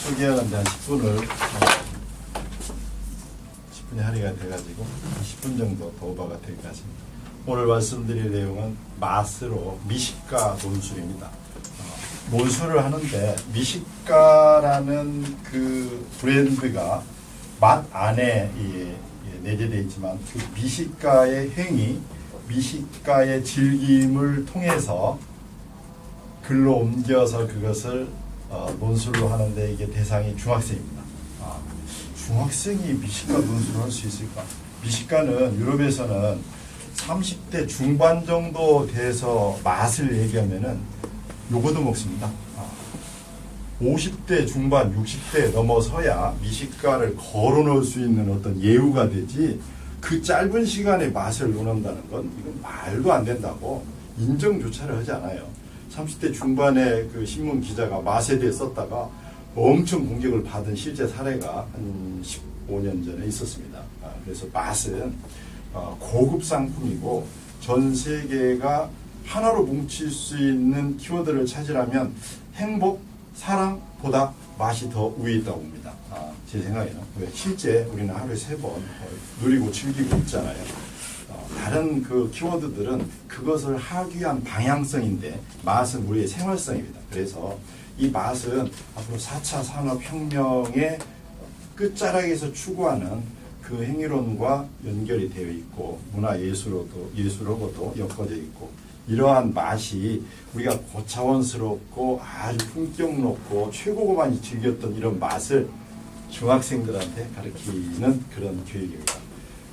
소개하는데 한 10분이 할애가 돼가지고 10분 정도 더 오버가 될 것 같습니다. 오늘 말씀드릴 내용은 맛으로 미식가 논술입니다. 논술을 하는데 미식가라는 그 브랜드가 맛 안에 내재되어 있지만 그 미식가의 행위, 미식가의 즐김을 통해서 글로 옮겨서 그것을 논술로 하는데 이게 대상이 중학생입니다. 중학생이 미식가 논술을 할 수 있을까? 미식가는 유럽에서는 30대 중반 정도 돼서 맛을 얘기하면은 요거도 먹습니다. 50대 중반, 60대 넘어서야 미식가를 걸어 놓을 수 있는 어떤 예우가 되지, 그 짧은 시간에 맛을 논한다는 건 이건 말도 안 된다고 인정조차를 하지 않아요. 30대 중반에 그 신문 기자가 맛에 대해 썼다가 엄청 공격을 받은 실제 사례가 한 15년 전에 있었습니다. 그래서 맛은 고급 상품이고 전 세계가 하나로 뭉칠 수 있는 키워드를 찾으려면 행복, 사랑보다 맛이 더 위에 있다고 봅니다. 제 생각에는. 실제 우리는 하루에 3번 누리고 즐기고 있잖아요. 다른 그 키워드들은 그것을 하기 위한 방향성인데 맛은 우리의 생활성입니다. 그래서 이 맛은 앞으로 4차 산업혁명의 끝자락에서 추구하는 그 행위론과 연결이 되어 있고 예술하고도 엮어져 있고, 이러한 맛이 우리가 고차원스럽고 아주 품격 높고 최고급만이 즐겼던 이런 맛을 중학생들한테 가르치는 그런 교육입니다.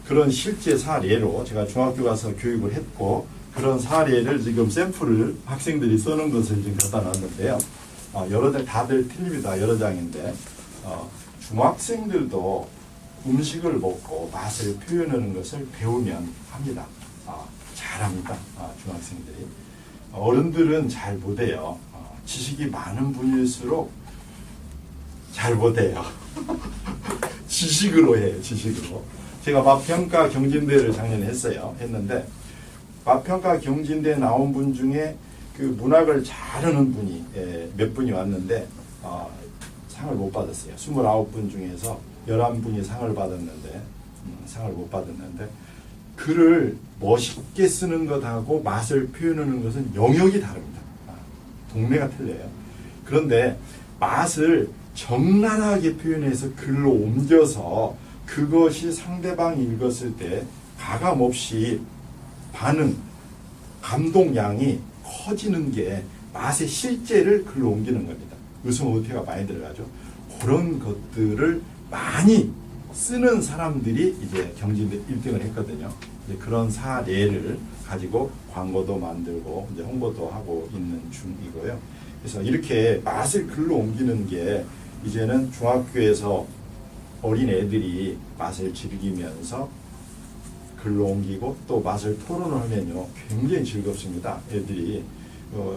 그런 실제 사례로 제가 중학교 가서 교육을 했고, 그런 사례를 지금 샘플을 학생들이 써놓은 것을 지금 갖다 놨는데요. 여러 장, 다들 틀립니다. 여러 장인데, 중학생들도 음식을 먹고 맛을 표현하는 것을 배우면 합니다. 잘합니다. 중학생들이. 어른들은 잘 못해요. 지식이 많은 분일수록 잘 못해요. 지식으로 해요. 지식으로. 제가 맛평가 경진대를 작년에 했는데 맛평가 경진대에 나온 분 중에 그 문학을 잘하는 분이 몇 분이 왔는데 상을 못 받았어요. 29분 중에서 11분이 상을 받았는데 상을 못 받았는데, 글을 멋있게 쓰는 것하고 맛을 표현하는 것은 영역이 다릅니다. 동네가 틀려요. 그런데 맛을 적나라하게 표현해서 글로 옮겨서 그것이 상대방이 읽었을 때 가감없이 반응, 감동량이 커지는 게 맛의 실제를 글로 옮기는 겁니다. 의성어태가 많이 들어가죠. 그런 것들을 많이 쓰는 사람들이 이제 경진대 1등을 했거든요. 이제 그런 사례를 가지고 광고도 만들고 이제 홍보도 하고 있는 중이고요. 그래서 이렇게 맛을 글로 옮기는 게 이제는 중학교에서 어린 애들이 맛을 즐기면서 글로 옮기고 또 맛을 토론을 하면요 굉장히 즐겁습니다. 애들이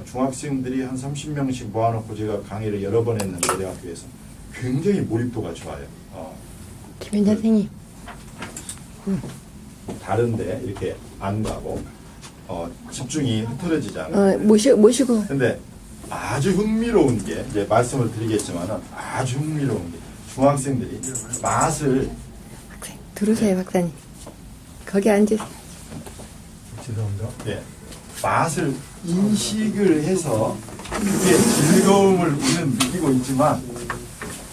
중학생들이 한 30명씩 모아놓고 제가 강의를 여러 번 했는데 대학교에서 굉장히 몰입도가 좋아요. 김현 선생님. 다른데 이렇게 안 가고 집중이 흐트러지잖아요. 모시고. 근데 아주 흥미로운 게 이제 말씀을 드리겠지만은 아주 흥미로운 게 중학생들이 맛을 박사님 들으세요, 박사님. 거기 앉으세요. 죄송합니다. 네, 맛을 인식을 해서 그게 즐거움을 우리는 느끼고 있지만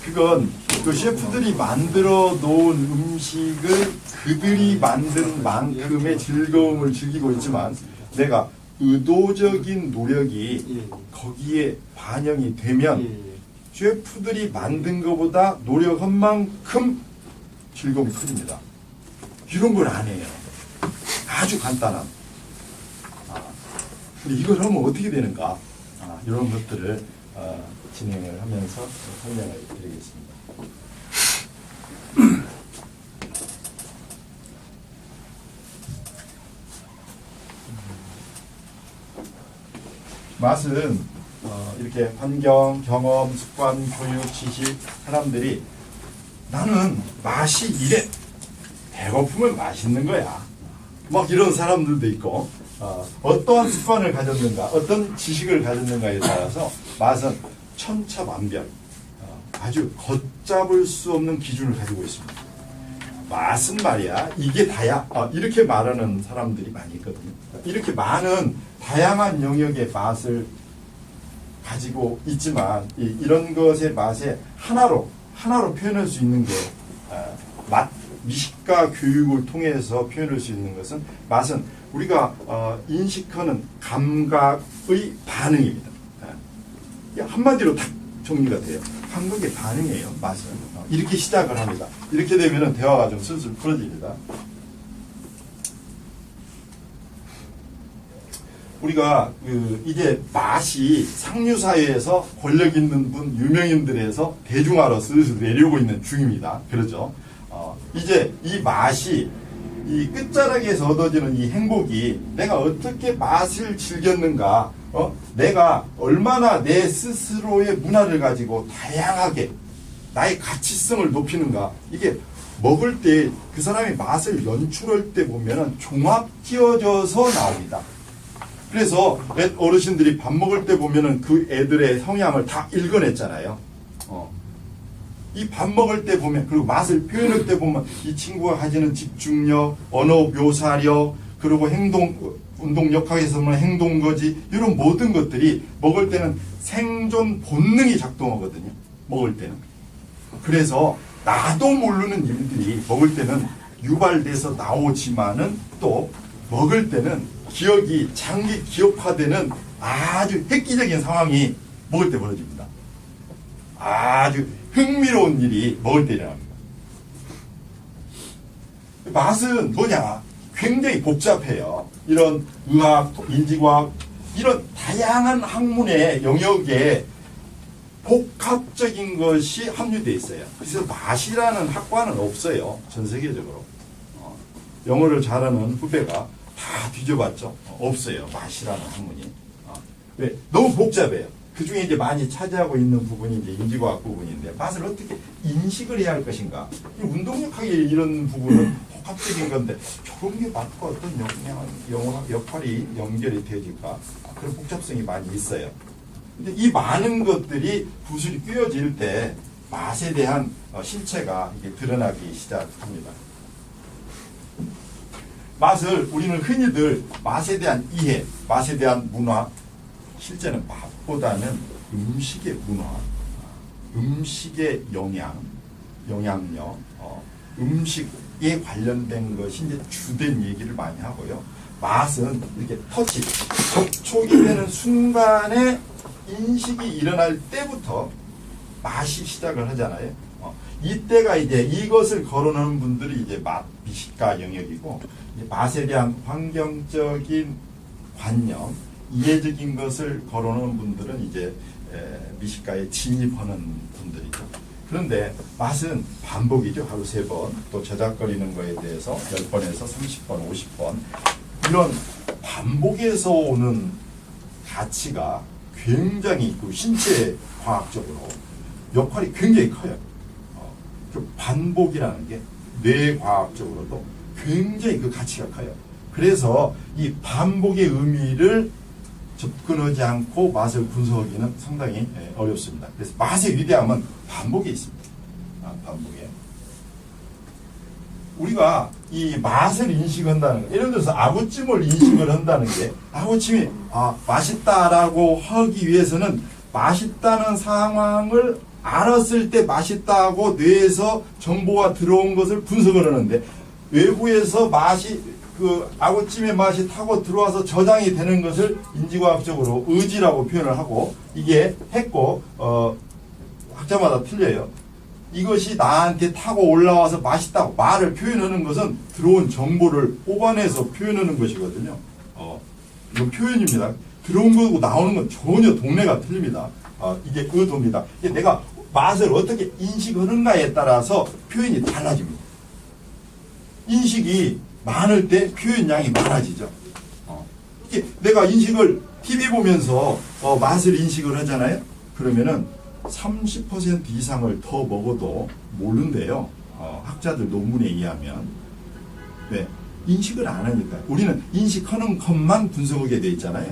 그건 그 셰프들이 만들어 놓은 음식을 그들이 만든 만큼의 즐거움을 즐기고 있지만 내가 의도적인 노력이 거기에 반영이 되면 셰프들이 만든 것보다 노력한 만큼 즐거움이 커집니다. 이런 걸 안 해요. 아주 간단한. 근데 이걸 하면 어떻게 되는가? 이런 것들을 진행을 하면서 설명을 드리겠습니다. 맛은 이렇게 환경, 경험, 습관, 교육, 지식, 사람들이 나는 맛이 이래. 배고프면 맛있는 거야. 막 이런 사람들도 있고, 어떠한 습관을 가졌는가, 어떤 지식을 가졌는가에 따라서 맛은 천차만별, 아주 걷잡을 수 없는 기준을 가지고 있습니다. 맛은 말이야 이게 다야 이렇게 말하는 사람들이 많이 있거든요. 이렇게 많은 다양한 영역의 맛을 가지고 있지만 이런 것의 맛에 하나로 표현할 수 있는 게 맛, 미식가 교육을 통해서 표현할 수 있는 것은 맛은 우리가 인식하는 감각의 반응입니다. 한마디로 딱 정리가 돼요. 감각의 반응이에요. 맛은 이렇게 시작을 합니다. 이렇게 되면은 대화가 좀 슬슬 풀어집니다. 우리가 이제 맛이 상류사회에서 권력 있는 분, 유명인들에서 대중화로 슬슬 내려오고 있는 중입니다. 그렇죠? 이제 이 맛이 이 끝자락에서 얻어지는 이 행복이 내가 어떻게 맛을 즐겼는가, 내가 얼마나 내 스스로의 문화를 가지고 다양하게 나의 가치성을 높이는가, 이게 먹을 때 그 사람이 맛을 연출할 때 보면은 종합지어져서 나옵니다. 그래서 어르신들이 밥 먹을 때 보면은 그 애들의 성향을 다 읽어냈잖아요. 이 밥 먹을 때 보면, 그리고 맛을 표현할 때 보면 이 친구가 가지는 집중력, 언어 묘사력, 그리고 운동역학에서 보면 행동거지, 이런 모든 것들이 먹을 때는 생존 본능이 작동하거든요. 먹을 때는. 그래서 나도 모르는 일들이 먹을 때는 유발돼서 나오지만은 또 먹을 때는 기억이 장기 기억화되는 아주 획기적인 상황이 먹을 때 벌어집니다. 아주 흥미로운 일이 먹을 때 일어납니다. 맛은 뭐냐? 굉장히 복잡해요. 이런 의학, 인지과학, 이런 다양한 학문의 영역에 복합적인 것이 함유되어 있어요. 그래서 맛이라는 학과는 없어요. 전 세계적으로. 영어를 잘하는 후배가 다 뒤져봤죠. 없어요. 맛이라는 학문이. 왜? 너무 복잡해요. 그 중에 이제 많이 차지하고 있는 부분이 이제 인지과학 부분인데, 맛을 어떻게 인식을 해야 할 것인가. 운동역학의 이런 부분은 복합적인 건데, 저런 게 맛과 어떤 역할이 연결이 되어질까. 그런 복잡성이 많이 있어요. 근데 이 많은 것들이 부술이 꿰어질 때 맛에 대한 실체가 이게 드러나기 시작합니다. 맛을 우리는 흔히들 맛에 대한 이해, 맛에 대한 문화, 실제는 맛보다는 음식의 문화, 음식의 영향력, 음식에 관련된 것이 이제 주된 얘기를 많이 하고요. 맛은 이렇게 터치, 접촉이 되는 순간에 인식이 일어날 때부터 맛이 시작을 하잖아요. 이때가 이제 이것을 거론하는 분들이 이제 맛, 미식가 영역이고, 이제 맛에 대한 환경적인 관념, 이해적인 것을 거론하는 분들은 이제 미식가에 진입하는 분들이죠. 그런데 맛은 반복이죠. 하루 3번, 또 저작거리는 거에 대해서 10번에서 30번, 50번, 이런 반복에서 오는 가치가 굉장히 그 신체 과학적으로 역할이 굉장히 커요. 그 반복이라는 게 뇌과학적으로도 굉장히 그 가치가 커요. 그래서 이 반복의 의미를 접근하지 않고 맛을 분석하기는 상당히 어렵습니다. 그래서 맛의 위대함은 반복에 있습니다. 반복에. 우리가 이 맛을 인식한다는 거, 예를 들어서 아구찜을 인식을 한다는 게, 아구찜이 맛있다라고 하기 위해서는 맛있다는 상황을 알았을 때 맛있다고 뇌에서 정보가 들어온 것을 분석을 하는데, 외부에서 맛이 그 아구찜의 맛이 타고 들어와서 저장이 되는 것을 인지과학적으로 의지라고 표현을 하고, 이게 했고 학자마다 틀려요. 이것이 나한테 타고 올라와서 맛있다고 말을 표현하는 것은 들어온 정보를 뽑아내서 표현하는 것이거든요. 이건 표현입니다. 들어온 거고 나오는 건 전혀 동네가 틀립니다. 이게 의도입니다. 이게 내가 맛을 어떻게 인식하는가에 따라서 표현이 달라집니다. 인식이 많을 때 표현량이 많아지죠. 이게 내가 인식을 TV 보면서 맛을 인식을 하잖아요. 그러면은 30% 이상을 더 먹어도 모른대요. 학자들 논문에 의하면. 왜? 인식을 안 하니까. 우리는 인식하는 것만 분석하게 돼 있잖아요.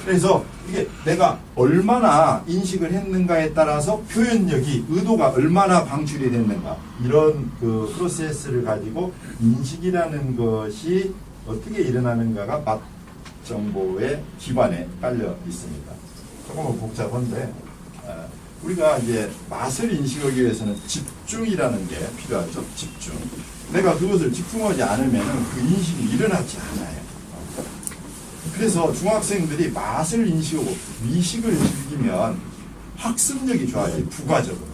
그래서 이게 내가 얼마나 인식을 했는가에 따라서 표현력이, 의도가 얼마나 방출이 됐는가, 이런 그 프로세스를 가지고 인식이라는 것이 어떻게 일어나는가가 맛 정보의 기반에 깔려 있습니다. 조금은 복잡한데, 우리가 이제 맛을 인식하기 위해서는 집중이라는 게 필요하죠. 집중. 내가 그것을 집중하지 않으면 그 인식이 일어나지 않아요. 그래서 중학생들이 맛을 인식하고 미식을 즐기면 학습력이 좋아져요. 부가적으로.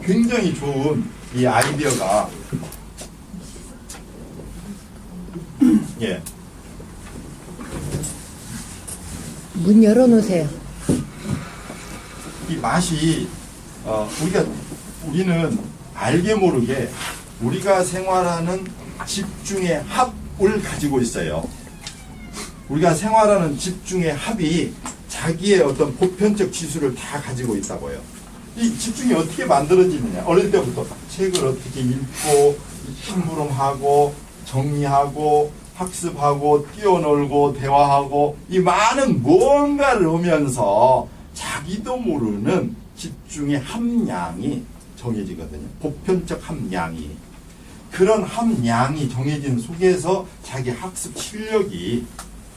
굉장히 좋은 이 아이디어가 예. 문 열어놓으세요. 이 맛이 우리는 알게 모르게 우리가 생활하는 집중의 합을 가지고 있어요. 우리가 생활하는 집중의 합이 자기의 어떤 보편적 지수를 다 가지고 있다고요. 이 집중이 어떻게 만들어지느냐? 어릴 때부터 책을 어떻게 읽고 심부름하고 정리하고 학습하고 뛰어놀고 대화하고 이 많은 무언가를 하면서 자기도 모르는 집중의 함량이 정해지거든요. 보편적 함량이. 그런 함량이 정해진 속에서 자기 학습 실력이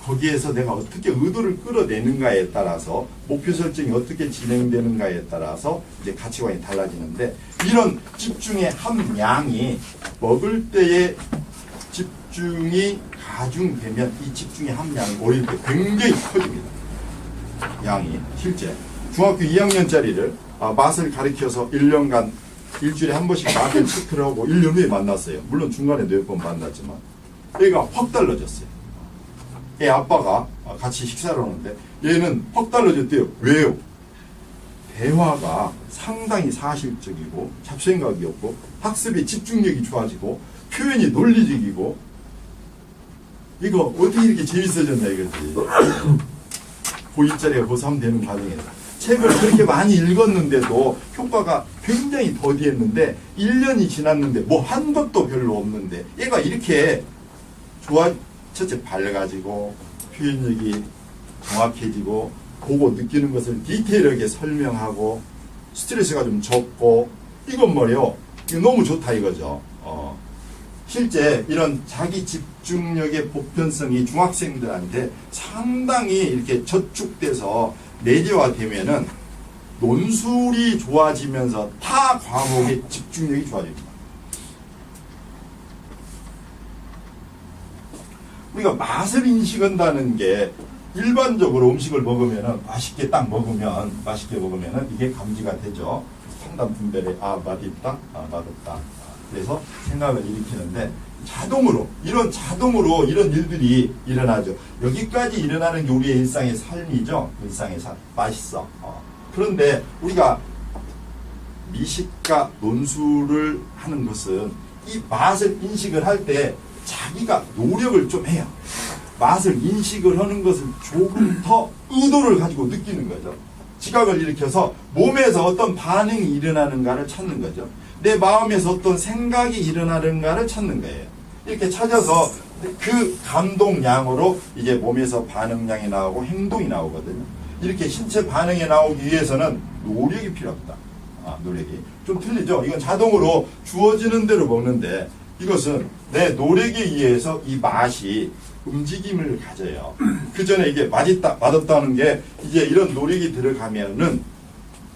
거기에서 내가 어떻게 의도를 끌어내는가에 따라서 목표 설정이 어떻게 진행되는가에 따라서 이제 가치관이 달라지는데 이런 집중의 함량이 먹을 때의 집중이 가중되면 이 집중의 함량이 어릴 때 굉장히 커집니다. 양이 실제 중학교 2학년짜리를 맛을 가리켜서 1년간 일주일에 한 번씩 맛을 체크를 하고 1년 후에 만났어요. 물론 중간에 몇 번 만났지만 얘가 확 달라졌어요. 얘 아빠가 같이 식사를 하는데 얘는 확 달라졌대요. 왜요? 대화가 상당히 사실적이고 잡생각이 없고 학습의 집중력이 좋아지고 표현이 논리적이고 이거 어떻게 이렇게 재밌어졌나 이거지. 고2짜리가 고3 되는 과정에서 책을 그렇게 많이 읽었는데도 효과가 굉장히 더디했는데 1년이 지났는데 뭐 한 것도 별로 없는데 얘가 이렇게 첫째 밝아지고 표현력이 정확해지고 보고 느끼는 것을 디테일하게 설명하고 스트레스가 좀 적고 이건 말이요. 이거 너무 좋다 이거죠. 실제 이런 자기 집중력의 보편성이 중학생들한테 상당히 이렇게 저축돼서 내재화되면은 논술이 좋아지면서 타 과목의 집중력이 좋아집니다. 우리가 맛을 인식한다는 게 일반적으로 음식을 먹으면은 맛있게 먹으면은 이게 감지가 되죠. 상단 분별에 맛있다, 맛없다. 그래서 생각을 일으키는데 자동으로 이런 일들이 일어나죠. 여기까지 일어나는 게 우리의 일상의 삶이죠. 일상의 삶. 맛있어. 그런데 우리가 미식과 논술을 하는 것은 이 맛을 인식을 할 때 자기가 노력을 좀 해요. 맛을 인식을 하는 것을 조금 더 의도를 가지고 느끼는 거죠. 지각을 일으켜서 몸에서 어떤 반응이 일어나는가를 찾는 거죠. 내 마음에서 어떤 생각이 일어나는가를 찾는 거예요. 이렇게 찾아서 그 감동량으로 이제 몸에서 반응량이 나오고 행동이 나오거든요. 이렇게 신체 반응이 나오기 위해서는 노력이 필요합니다. 노력이. 좀 틀리죠? 이건 자동으로 주어지는 대로 먹는데 이것은 내 노력에 의해서 이 맛이 움직임을 가져요. 그 전에 이게 맛있다, 맛없다는 게 이제 이런 노력이 들어가면은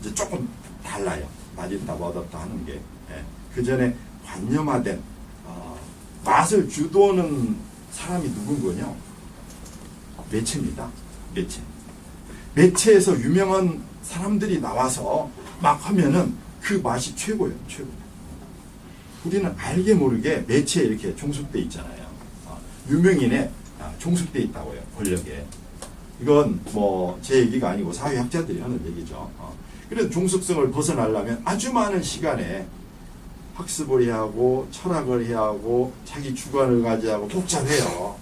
이제 조금 달라요. 맛있다, 맛없다 하는 게. 그 전에 관념화된 맛을 주도하는 사람이 누군가요? 매체입니다. 매체에서 유명한 사람들이 나와서 막 하면은 그 맛이 최고예요. 최고. 우리는 알게 모르게 매체에 이렇게 종속돼 있잖아요. 유명인에 종속돼 있다고요. 권력에. 이건 뭐 제 얘기가 아니고 사회학자들이 하는 얘기죠. 그래서 종속성을 벗어나려면 아주 많은 시간에 학습을 해야 하고 철학을 해야 하고 자기 주관을 가져야 하고 복잡해요.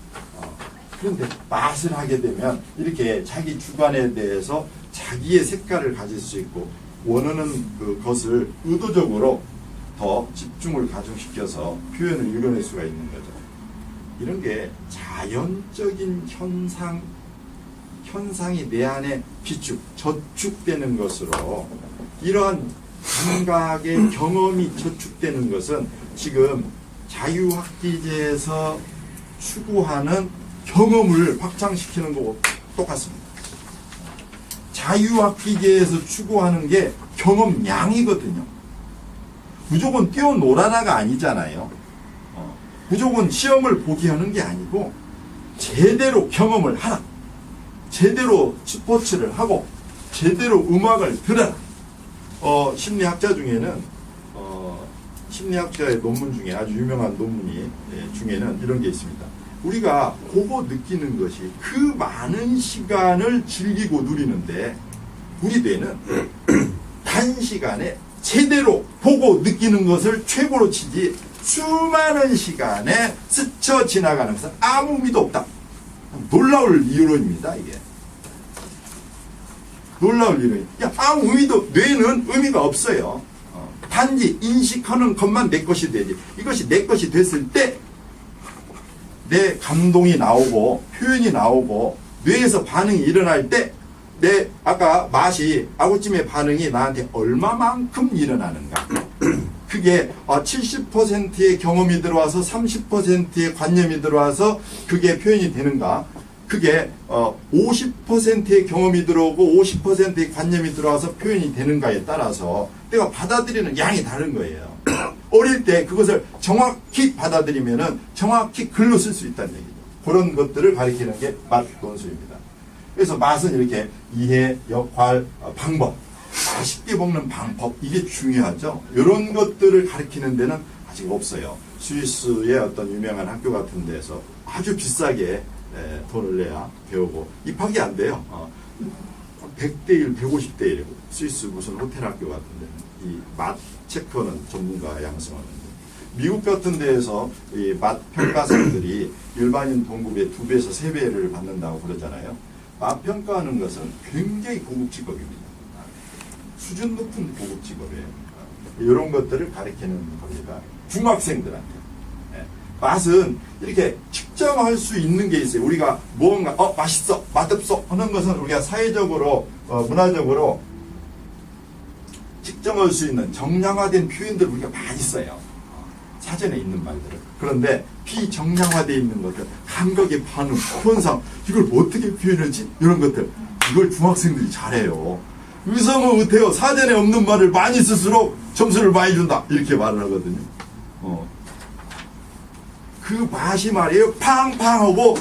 그런데 맛을 하게 되면 이렇게 자기 주관에 대해서 자기의 색깔을 가질 수 있고 원하는 그것을 의도적으로 더 집중을 가중시켜서 표현을 이뤄낼 수가 있는 거죠. 이런 게 자연적인 현상이 내 안에 저축되는 것으로 이러한 감각의 경험이 저축되는 것은 지금 자유학기제에서 추구하는 경험을 확장시키는 거고 똑같습니다. 자유학기제에서 추구하는 게 경험량이거든요. 무조건 뛰어놀아라가 아니잖아요. 무조건 시험을 보게 하는 게 아니고 제대로 경험을 하라. 제대로 스포츠를 하고 제대로 음악을 들어라. 심리학자 중에는 심리학자의 논문 중에 아주 유명한 논문이 중에는 이런 게 있습니다. 우리가 보고 느끼는 것이 그 많은 시간을 즐기고 누리는데 우리 뇌는 단시간에 제대로 보고 느끼는 것을 최고로 치지 수많은 시간에 스쳐 지나가는 것은 아무 의미도 없다. 놀라울 이론입니다. 이게 놀라울 이론이. 아무 의미도 뇌는 의미가 없어요. 단지 인식하는 것만 내 것이 되지. 이것이 내 것이 됐을 때 내 감동이 나오고 표현이 나오고 뇌에서 반응이 일어날 때 내 아까 맛이 아구찜의 반응이 나한테 얼마만큼 일어나는가. 그게 70%의 경험이 들어와서 30%의 관념이 들어와서 그게 표현이 되는가. 그게 50%의 경험이 들어오고 50%의 관념이 들어와서 표현이 되는가에 따라서 내가 받아들이는 양이 다른 거예요. 어릴 때 그것을 정확히 받아들이면은 정확히 글로 쓸 수 있다는 얘기죠. 그런 것들을 가리키는 게 맛 논술입니다. 그래서 맛은 이렇게 이해, 역할, 방법, 맛있게 먹는 방법, 이게 중요하죠. 이런 것들을 가리키는 데는 아직 없어요. 스위스의 어떤 유명한 학교 같은 데서 아주 비싸게 돈을 내야 배우고 입학이 안 돼요. 100대 1, 150대 1이고 스위스 무슨 호텔 학교 같은 데는 이 맛 체크하는 전문가 양성하는데 미국 같은 데에서 이 맛 평가사들이 일반인 동급의 2배에서 3배를 받는다고 그러잖아요. 맛 평가하는 것은 굉장히 고급 직업입니다. 수준 높은 고급 직업이에요. 이런 것들을 가리키는 겁니다. 중학생들한테. 맛은 이렇게 측정할 수 있는 게 있어요. 우리가 무언가 맛있어, 맛없어 하는 것은 우리가 사회적으로 문화적으로 측정할 수 있는 정량화된 표현들을 우리가 많이 써요. 사전에 있는 말들을. 그런데 비정량화되어 있는 것들, 감각의 반응, 현상, 이걸 어떻게 표현하지? 이런 것들. 이걸 중학생들이 잘해요. 의성어 의태어 사전에 없는 말을 많이 쓸수록 점수를 많이 준다. 이렇게 말을 하거든요. 그 맛이 말이에요. 팡팡하고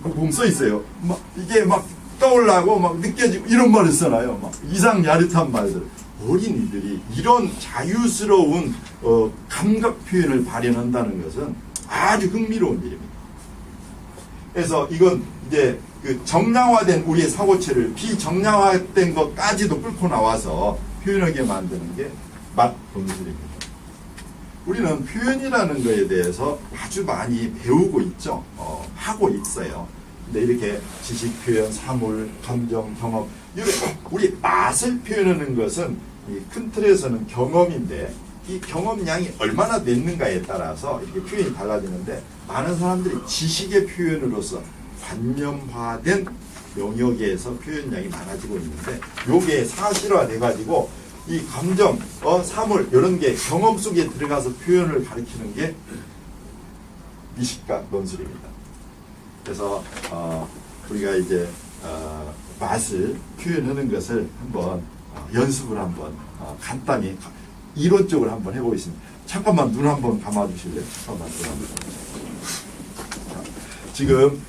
보면 써 있어요. 막 이게 막 떠올라고 막 느껴지고 이런 말을 써놔요. 막 이상 야릇한 말들. 어린이들이 이런 자유스러운 감각 표현을 발현한다는 것은 아주 흥미로운 일입니다. 그래서 이건 이제 그 정량화된 우리의 사고체를 비정량화된 것까지도 끌고 나와서 표현하게 만드는 게 맛 본술입니다. 우리는 표현이라는 것에 대해서 아주 많이 배우고 있죠. 하고 있어요. 근데 이렇게 지식 표현, 사물, 감정, 경험, 우리 맛을 표현하는 것은 이 큰 틀에서는 경험인데 이 경험량이 얼마나 됐는가에 따라서 이렇게 표현이 달라지는데 많은 사람들이 지식의 표현으로서 관념화된 영역에서 표현량이 많아지고 있는데 요게 사실화돼 가지고 이 감정, 사물 이런 게 경험 속에 들어가서 표현을 가리키는 게 미식가 논술입니다. 그래서 우리가 이제 맛을 표현하는 것을 한번 연습을 한번 간단히 이론적으로 한번 해보겠습니다. 잠깐만 눈 한번 감아주실래요? 잠깐만 눈 한번 감아주세요. 지금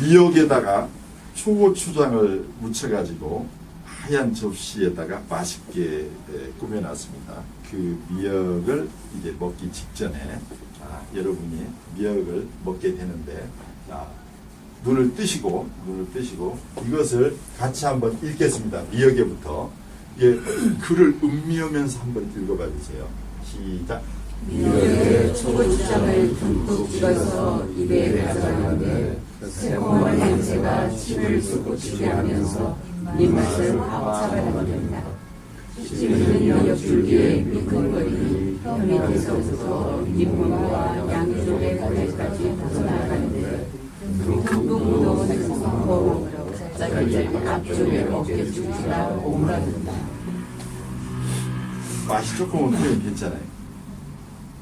미역에다가 초고추장을 묻혀가지고 하얀 접시에다가 맛있게 꾸며놨습니다. 그 미역을 이제 먹기 직전에 여러분이 미역을 먹게 되는데 눈을 뜨시고 이것을 같이 한번 읽겠습니다. 미역에부터 글을 음미하면서 한번 읽어봐 주세요. 시작. 미역에 초고추장을 듬뿍 찍어서 입에 가져가는데 새콤한 냄새가 침을 솟구치게 하면서 입맛을 확 잡아당긴다. 씹는 미역줄기에 미끈거림이 혀 밑에서부터 잇몸과 양쪽의 고래까지 벗어나가는데 둥둥 넣은 콩으로 갑자기 앞쪽에 어깨 쭉지가 오므라든다. 맛이 조금은 표현 괜찮아요.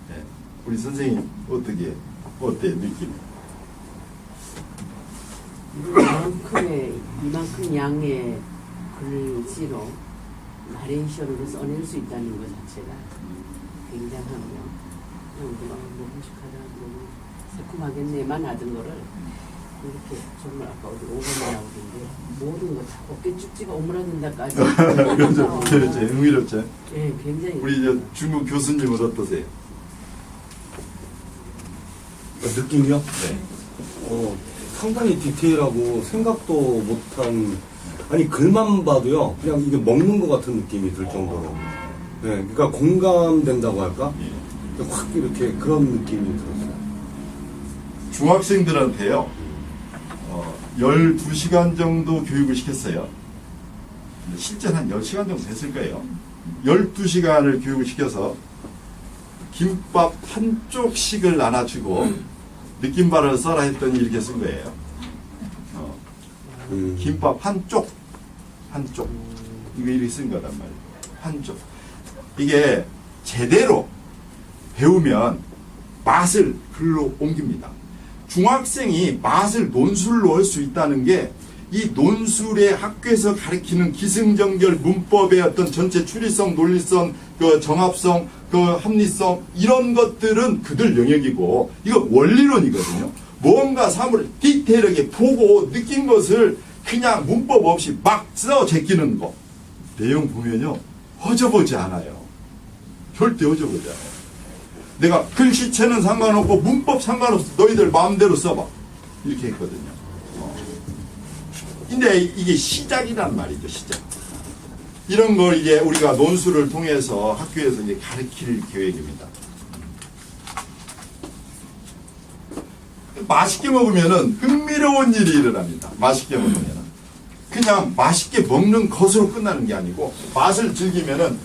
네. 우리 선생님 어때 느낌? 이만큼 양의 글씨로 나레이션으로 써낼 수 있다는 것 자체가 굉장하고요. 너무 무식하다, 너무 새콤하겠네만 하던 거를 이렇게 정말 아까 어디 5번에 나오던데 모든 거 다 어깨 쭉지가 오므라든다까지. 그렇죠. 흥미롭죠. 네, 굉장히. 우리 저 중국 교수님은 어떠세요? 느낌이요? 네. 상당히 디테일하고 생각도 못한, 아니 글만 봐도요 그냥 이게 먹는 것 같은 느낌이 들 정도로, 네, 그러니까 공감된다고 할까? 확 이렇게 그런 느낌이 들었어요. 중학생들한테요 12시간 정도 교육을 시켰어요. 실제는 한 10시간 정도 됐을 거예요. 12시간을 교육을 시켜서 김밥 한쪽씩을 나눠주고 느낌발을 써라 했더니 이렇게 쓴 거예요. 김밥 한쪽 이거 이렇게 쓴 거단 말이에요. 한쪽. 이게 제대로 배우면 맛을 글로 옮깁니다. 중학생이 맛을 논술로 할 수 있다는 게 이 논술의 학교에서 가르치는 기승전결 문법의 어떤 전체 추리성, 논리성, 그 정합성, 그 합리성 이런 것들은 그들 영역이고 이거 원리론이거든요. 뭔가 사물을 디테일하게 보고 느낀 것을 그냥 문법 없이 막 써 제끼는 거. 내용 보면요 허접하지 않아요. 절대 허접하지 않아요. 내가 글씨체는 상관없고 문법 상관없어. 너희들 마음대로 써봐. 이렇게 했거든요. 근데 이게 시작이란 말이죠. 시작. 이런 걸 이제 우리가 논술을 통해서 학교에서 이제 가르칠 계획입니다. 맛있게 먹으면은 흥미로운 일이 일어납니다. 맛있게 먹으면은. 그냥 맛있게 먹는 것으로 끝나는 게 아니고 맛을 즐기면은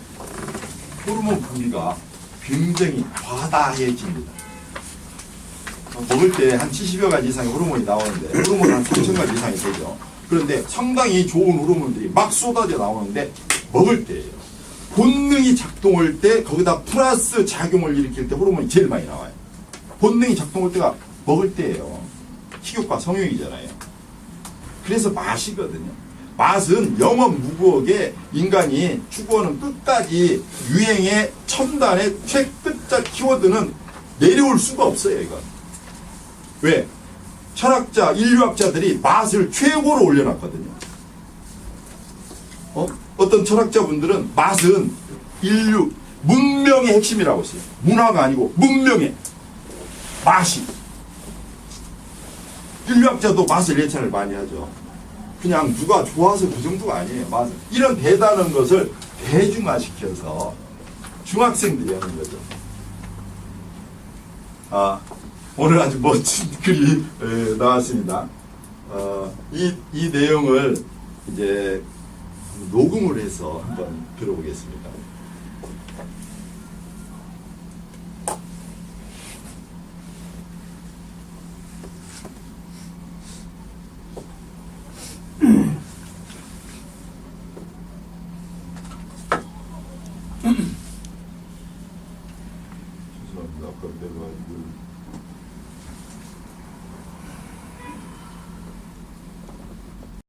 호르몬 분비가 굉장히 과다해집니다. 먹을 때 한 70여 가지 이상의 호르몬이 나오는데 호르몬 한 3천 가지 이상이 되죠. 그런데 상당히 좋은 호르몬들이 막 쏟아져 나오는데 먹을 때예요. 본능이 작동할 때 거기다 플러스 작용을 일으킬 때 호르몬이 제일 많이 나와요. 본능이 작동할 때가 먹을 때예요. 식욕과 성욕이잖아요. 그래서 맛이거든요. 맛은 영원 무구하게 인간이 추구하는 끝까지 유행의 첨단의 최끝자 키워드는 내려올 수가 없어요. 이건. 왜? 철학자, 인류학자들이 맛을 최고로 올려놨거든요. 어떤 철학자분들은 맛은 인류 문명의 핵심이라고 했어요. 문화가 아니고 문명의 맛이. 인류학자도 맛을 예찬을 많이 하죠. 그냥 누가 좋아서 그 정도가 아니에요. 맛은. 이런 대단한 것을 대중화시켜서 중학생들이 하는 거죠. 오늘 아주 멋진 글이 나왔습니다. 이 내용을 이제 녹음을 해서 한번 들어보겠습니다.